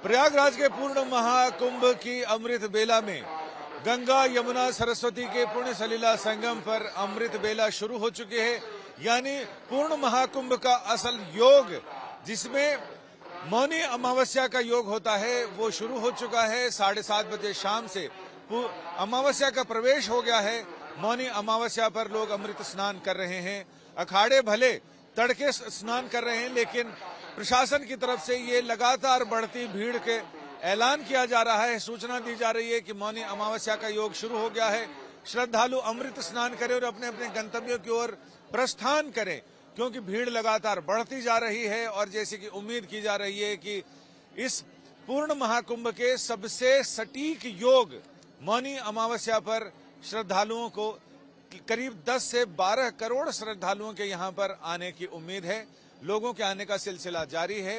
प्रयागराज के पूर्ण महाकुंभ की अमृत बेला में गंगा यमुना सरस्वती के पुण्य सलीला संगम पर अमृत बेला शुरू हो चुके हैं। यानी पूर्ण महाकुंभ का असल योग, जिसमें मौनी अमावस्या का योग होता है, वो शुरू हो चुका है। 7:30 बजे शाम से अमावस्या का प्रवेश हो गया है। मौनी अमावस्या पर लोग अमृत स्नान कर रहे हैं। अखाड़े भले तड़के स्नान कर रहे हैं, लेकिन प्रशासन की तरफ से ये लगातार बढ़ती भीड़ के ऐलान किया जा रहा है, सूचना दी जा रही है कि मौनी अमावस्या का योग शुरू हो गया है। श्रद्धालु अमृत स्नान करें और अपने अपने गंतव्यों की ओर प्रस्थान करें, क्योंकि भीड़ लगातार बढ़ती जा रही है। और जैसे कि उम्मीद की जा रही है कि इस पूर्ण महाकुंभ के सबसे सटीक योग मौनी अमावस्या पर श्रद्धालुओं को करीब 10 से 12 करोड़ श्रद्धालुओं के यहाँ पर आने की उम्मीद है। लोगों के आने का सिलसिला जारी है।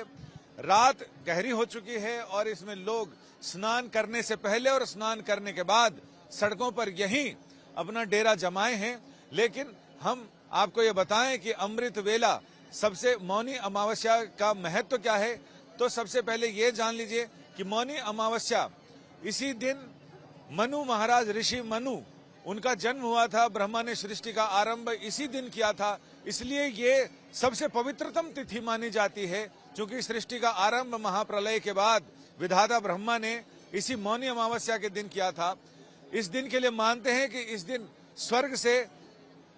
रात गहरी हो चुकी है और इसमें लोग स्नान करने से पहले और स्नान करने के बाद सड़कों पर यहीं अपना डेरा जमाए हैं। लेकिन हम आपको ये बताएं कि अमृत वेला, सबसे मौनी अमावस्या का महत्व क्या है, तो सबसे पहले ये जान लीजिए कि मौनी अमावस्या, इसी दिन मनु महाराज, ऋषि मनु, उनका जन्म हुआ था। ब्रह्मा ने सृष्टि का आरंभ इसी दिन किया था, इसलिए ये सबसे पवित्रतम तिथि मानी जाती है। क्योंकि सृष्टि का आरंभ महाप्रलय के बाद विधाता ब्रह्मा ने इसी मौनी अमावस्या के दिन किया था। इस दिन के लिए मानते हैं कि इस दिन स्वर्ग से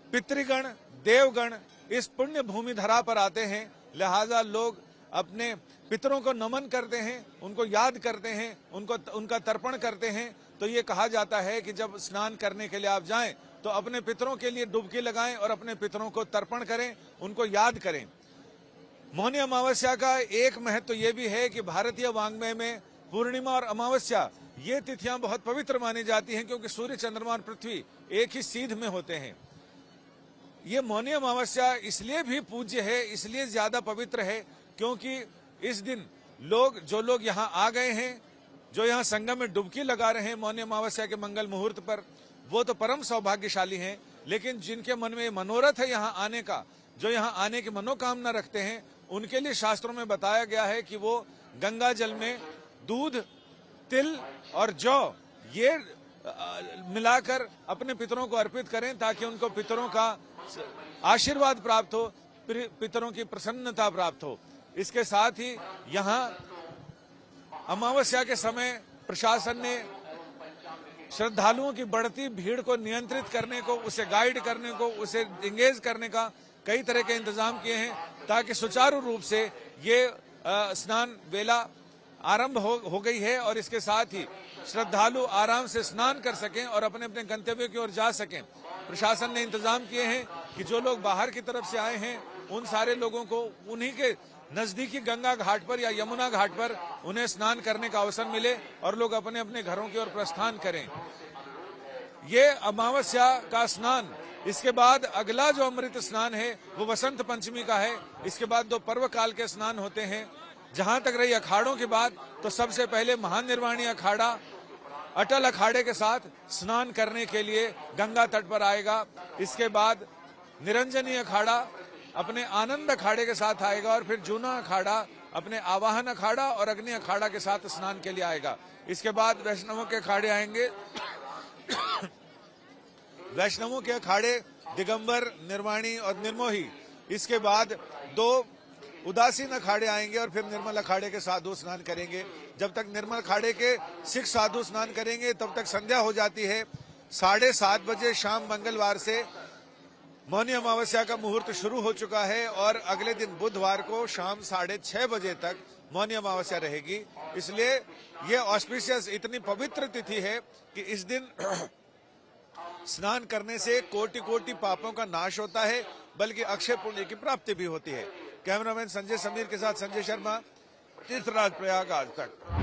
पितृगण, देवगण इस पुण्य भूमि धरा पर आते हैं। लिहाजा लोग अपने पितरों को नमन करते हैं, उनको याद करते हैं, उनका तर्पण करते हैं। तो ये कहा जाता है कि जब स्नान करने के लिए आप जाएं तो अपने पितरों के लिए डुबकी लगाएं और अपने पितरों को तर्पण करें, उनको याद करें। मौनी अमावस्या का एक महत्व ये भी है कि भारतीय वाङ्मय में पूर्णिमा और अमावस्या ये तिथियां बहुत पवित्र मानी जाती हैं, क्योंकि सूर्य, चंद्रमा और पृथ्वी एक ही सीध में होते हैं। ये मौनी अमावस्या इसलिए भी पूज्य है, इसलिए ज्यादा पवित्र है, क्योंकि इस दिन जो लोग यहाँ आ गए हैं, जो यहाँ संगम में डुबकी लगा रहे हैं मौनी अमावस्या के मंगल मुहूर्त पर, वो तो परम सौभाग्यशाली हैं। लेकिन जिनके मन में मनोरथ है यहाँ आने का, जो यहाँ आने की मनोकामना रखते हैं, उनके लिए शास्त्रों में बताया गया है कि वो गंगा जल में दूध, तिल और जौ ये मिलाकर अपने पितरों को अर्पित करें, ताकि उनको पितरों का आशीर्वाद प्राप्त हो, पितरों की प्रसन्नता प्राप्त हो। इसके साथ ही यहाँ अमावस्या के समय प्रशासन ने श्रद्धालुओं की बढ़ती भीड़ को नियंत्रित करने को, उसे गाइड करने को, उसे एंगेज करने का कई तरह के इंतजाम किए हैं, ताकि सुचारू रूप से ये स्नान वेला आरंभ हो गई है और इसके साथ ही श्रद्धालु आराम से स्नान कर सकें और अपने अपने गंतव्यों की ओर जा सकें। प्रशासन ने इंतजाम किए हैं कि जो लोग बाहर की तरफ से आए हैं, उन सारे लोगों को उन्हीं के नजदीकी गंगा घाट पर या यमुना घाट पर उन्हें स्नान करने का अवसर मिले और लोग अपने अपने घरों की ओर प्रस्थान करें। ये अमावस्या का स्नान, इसके बाद अगला जो अमृत स्नान है वो वसंत पंचमी का है। इसके बाद 2 पर्व काल के स्नान होते हैं। जहां तक रही अखाड़ों की बात, तो सबसे पहले महानिर्वाणी अखाड़ा अटल अखाड़े के साथ स्नान करने के लिए गंगा तट पर आएगा। इसके बाद निरंजनी अखाड़ा अपने आनंद अखाड़े के साथ आएगा और फिर जूना अखाड़ा अपने आवाहन अखाड़ा और अग्नि अखाड़ा के साथ स्नान के लिए आएगा। इसके बाद वैष्णवों के अखाड़े आएंगे। वैष्णवों के अखाड़े दिगंबर, निर्वाणी और निर्मोही। इसके बाद 2 उदासीन अखाड़े आएंगे और फिर निर्मल अखाड़े के साधु स्नान करेंगे। जब तक निर्मल अखाड़े के 6 साधु स्नान करेंगे तब तक संध्या हो जाती है। 7:30 बजे शाम मंगलवार से मौनी अमावस्या का मुहूर्त शुरू हो चुका है और अगले दिन बुधवार को शाम 6:30 बजे तक मौनी अमावस्या रहेगी। इसलिए ये ऑस्पिशियस, इतनी पवित्र तिथि है कि इस दिन स्नान करने से कोटि कोटि पापों का नाश होता है, बल्कि अक्षय पुण्य की प्राप्ति भी होती है। कैमरामैन संजय समीर के साथ संजय शर्मा, तीर्थराज, प्रयाग आज तक।